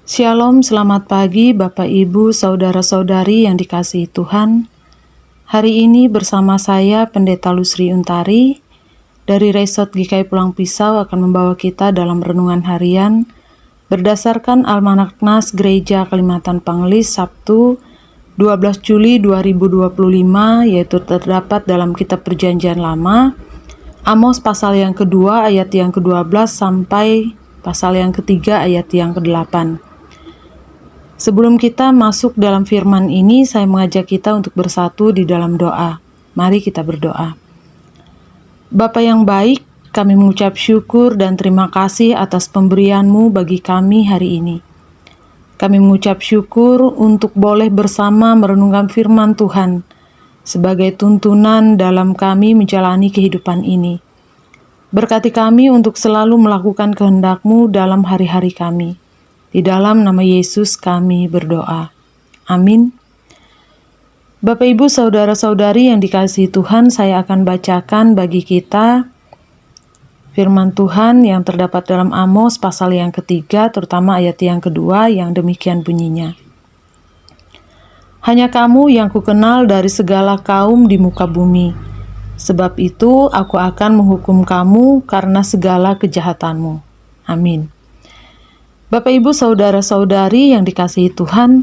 Shalom, selamat pagi Bapak Ibu, Saudara-saudari yang dikasihi Tuhan. Hari ini bersama saya Pendeta Lusri Untari dari Resort GKI Pulang Pisau akan membawa kita dalam renungan harian berdasarkan Almanak Nas Gereja Kalimantan Panglis Sabtu 12 Juli 2025, yaitu terdapat dalam Kitab Perjanjian Lama, Amos pasal yang kedua ayat yang ke-12 sampai pasal yang ketiga ayat yang ke-8. Sebelum kita masuk dalam firman ini, saya mengajak kita untuk bersatu di dalam doa. Mari kita berdoa. Bapa yang baik, kami mengucap syukur dan terima kasih atas pemberian-Mu bagi kami hari ini. Kami mengucap syukur untuk boleh bersama merenungkan firman Tuhan sebagai tuntunan dalam kami menjalani kehidupan ini. Berkati kami untuk selalu melakukan kehendak-Mu dalam hari-hari kami. Di dalam nama Yesus kami berdoa. Amin. Bapak Ibu Saudara-saudari yang dikasihi Tuhan, saya akan bacakan bagi kita firman Tuhan yang terdapat dalam Amos pasal yang ketiga, terutama ayat yang kedua, yang demikian bunyinya. Hanya kamu yang kukenal dari segala kaum di muka bumi. Sebab itu aku akan menghukum kamu karena segala kejahatanmu. Amin. Bapak Ibu Saudara-saudari yang dikasihi Tuhan,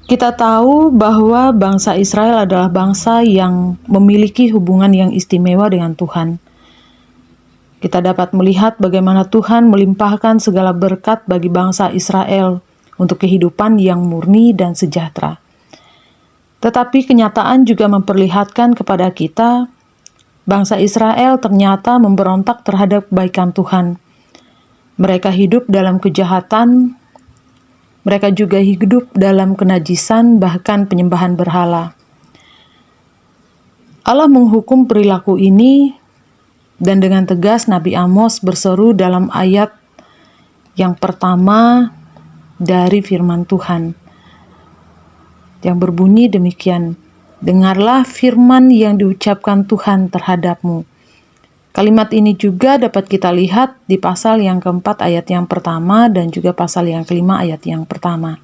kita tahu bahwa bangsa Israel adalah bangsa yang memiliki hubungan yang istimewa dengan Tuhan. Kita dapat melihat bagaimana Tuhan melimpahkan segala berkat bagi bangsa Israel untuk kehidupan yang murni dan sejahtera. Tetapi kenyataan juga memperlihatkan kepada kita, bangsa Israel ternyata memberontak terhadap kebaikan Tuhan. Mereka hidup dalam kejahatan, mereka juga hidup dalam kenajisan, bahkan penyembahan berhala. Allah menghukum perilaku ini, dan dengan tegas Nabi Amos berseru dalam ayat yang pertama dari firman Tuhan, yang berbunyi demikian, "Dengarlah firman yang diucapkan Tuhan terhadapmu." Kalimat ini juga dapat kita lihat di pasal yang keempat ayat yang pertama dan juga pasal yang kelima ayat yang pertama.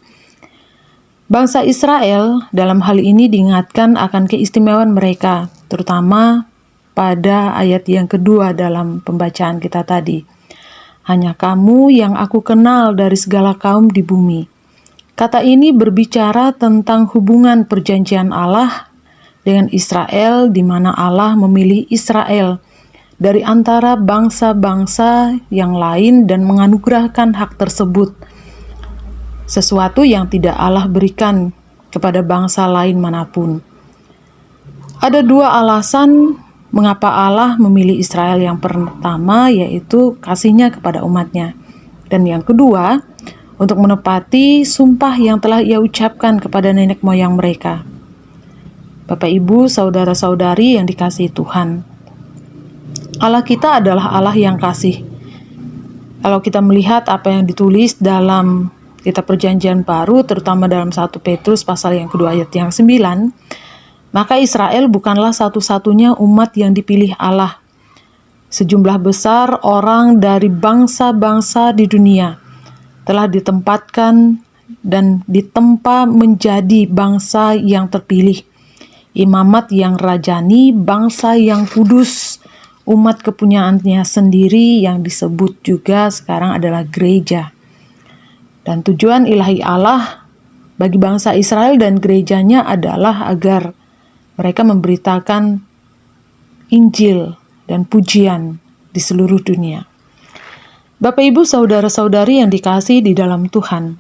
Bangsa Israel dalam hal ini diingatkan akan keistimewaan mereka, terutama pada ayat yang kedua dalam pembacaan kita tadi. Hanya kamu yang aku kenal dari segala kaum di bumi. Kata ini berbicara tentang hubungan perjanjian Allah dengan Israel, di mana Allah memilih Israel dari antara bangsa-bangsa yang lain dan menganugerahkan hak tersebut, sesuatu yang tidak Allah berikan kepada bangsa lain manapun. Ada dua alasan mengapa Allah memilih Israel. Yang pertama yaitu kasihnya kepada umatnya, dan yang kedua untuk menepati sumpah yang telah Ia ucapkan kepada nenek moyang mereka. Bapak Ibu, saudara-saudari yang dikasihi Tuhan, Allah kita adalah Allah yang kasih. Kalau kita melihat apa yang ditulis dalam Kitab Perjanjian Baru, terutama dalam 1 Petrus pasal yang kedua ayat yang 9, maka Israel bukanlah satu-satunya umat yang dipilih Allah. Sejumlah besar orang dari bangsa-bangsa di dunia telah ditempatkan dan ditempa menjadi bangsa yang terpilih, imamat yang rajani, bangsa yang kudus, umat kepunyaannya sendiri yang disebut juga sekarang adalah gereja. Dan tujuan ilahi Allah bagi bangsa Israel dan gerejanya adalah agar mereka memberitakan Injil dan pujian di seluruh dunia. Bapak Ibu saudara-saudari yang dikasihi di dalam Tuhan,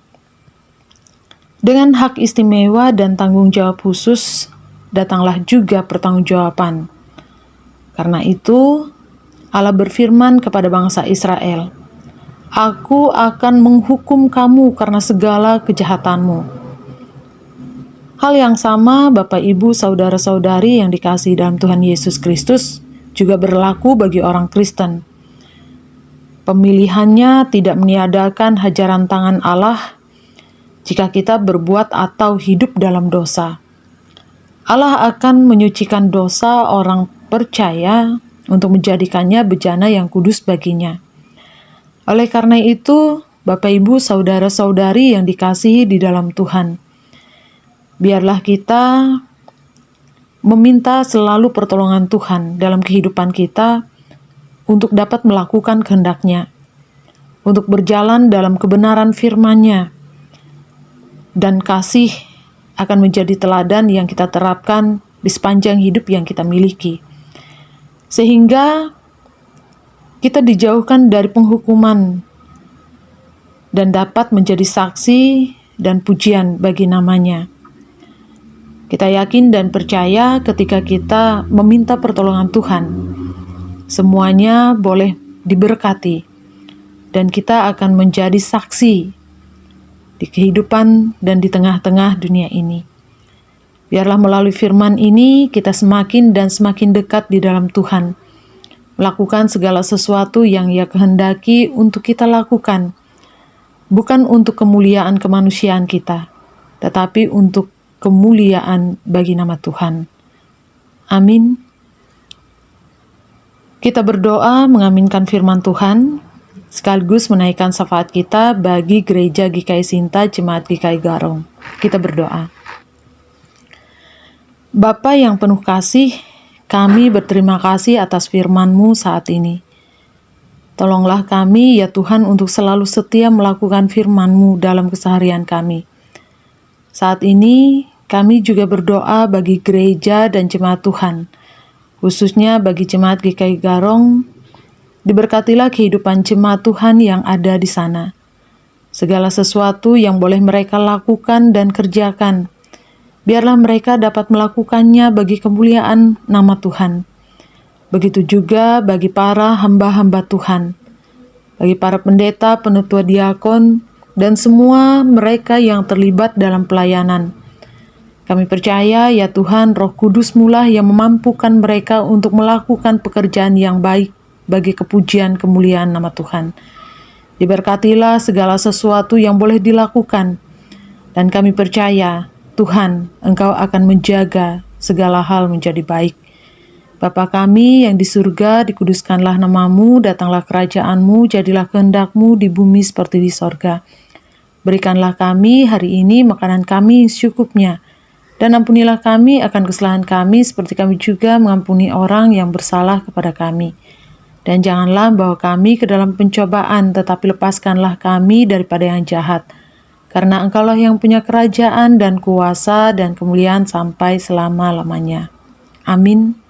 dengan hak istimewa dan tanggung jawab khusus datanglah juga pertanggungjawaban. Karena itu, Allah berfirman kepada bangsa Israel, "Aku akan menghukum kamu karena segala kejahatanmu." Hal yang sama, Bapak Ibu saudara-saudari yang dikasihi dalam Tuhan Yesus Kristus, juga berlaku bagi orang Kristen. Pemilihannya tidak meniadakan hajaran tangan Allah jika kita berbuat atau hidup dalam dosa. Allah akan menyucikan dosa orang percaya untuk menjadikannya bejana yang kudus baginya. Oleh karena itu, Bapak, Ibu, saudara-saudari yang dikasihi di dalam Tuhan, biarlah kita meminta selalu pertolongan Tuhan dalam kehidupan kita untuk dapat melakukan kehendak-Nya, untuk berjalan dalam kebenaran firman-Nya, dan kasih akan menjadi teladan yang kita terapkan di sepanjang hidup yang kita miliki. Sehingga kita dijauhkan dari penghukuman dan dapat menjadi saksi dan pujian bagi nama-Nya. Kita yakin dan percaya ketika kita meminta pertolongan Tuhan, semuanya boleh diberkati, dan kita akan menjadi saksi di kehidupan dan di tengah-tengah dunia ini. Biarlah melalui firman ini kita semakin dan semakin dekat di dalam Tuhan, melakukan segala sesuatu yang Ia kehendaki untuk kita lakukan, bukan untuk kemuliaan kemanusiaan kita, tetapi untuk kemuliaan bagi nama Tuhan. Amin. Kita berdoa mengaminkan firman Tuhan, sekaligus menaikkan syafaat kita bagi Gereja GKI Sinta Jemaat GKI Garong. Kita berdoa. Bapa yang penuh kasih, kami berterima kasih atas firman-Mu saat ini. Tolonglah kami, ya Tuhan, untuk selalu setia melakukan firman-Mu dalam keseharian kami. Saat ini, kami juga berdoa bagi gereja dan jemaat Tuhan, khususnya bagi jemaat GKI Garong. Diberkatilah kehidupan jemaat Tuhan yang ada di sana. Segala sesuatu yang boleh mereka lakukan dan kerjakan, biarlah mereka dapat melakukannya bagi kemuliaan nama Tuhan. Begitu juga bagi para hamba-hamba Tuhan, bagi para pendeta, penetua diakon, dan semua mereka yang terlibat dalam pelayanan. Kami percaya, ya Tuhan, Roh Kudus-Mu lah yang memampukan mereka untuk melakukan pekerjaan yang baik bagi kepujian kemuliaan nama Tuhan. Diberkatilah segala sesuatu yang boleh dilakukan, dan kami percaya, Tuhan, Engkau akan menjaga segala hal menjadi baik. Bapa kami yang di surga, dikuduskanlah nama-Mu, datanglah kerajaan-Mu, jadilah kehendak-Mu di bumi seperti di sorga. Berikanlah kami hari ini makanan kami secukupnya, dan ampunilah kami akan kesalahan kami seperti kami juga mengampuni orang yang bersalah kepada kami. Dan janganlah bawa kami ke dalam pencobaan, tetapi lepaskanlah kami daripada yang jahat. Karena Engkaulah yang punya kerajaan dan kuasa dan kemuliaan sampai selama-lamanya. Amin.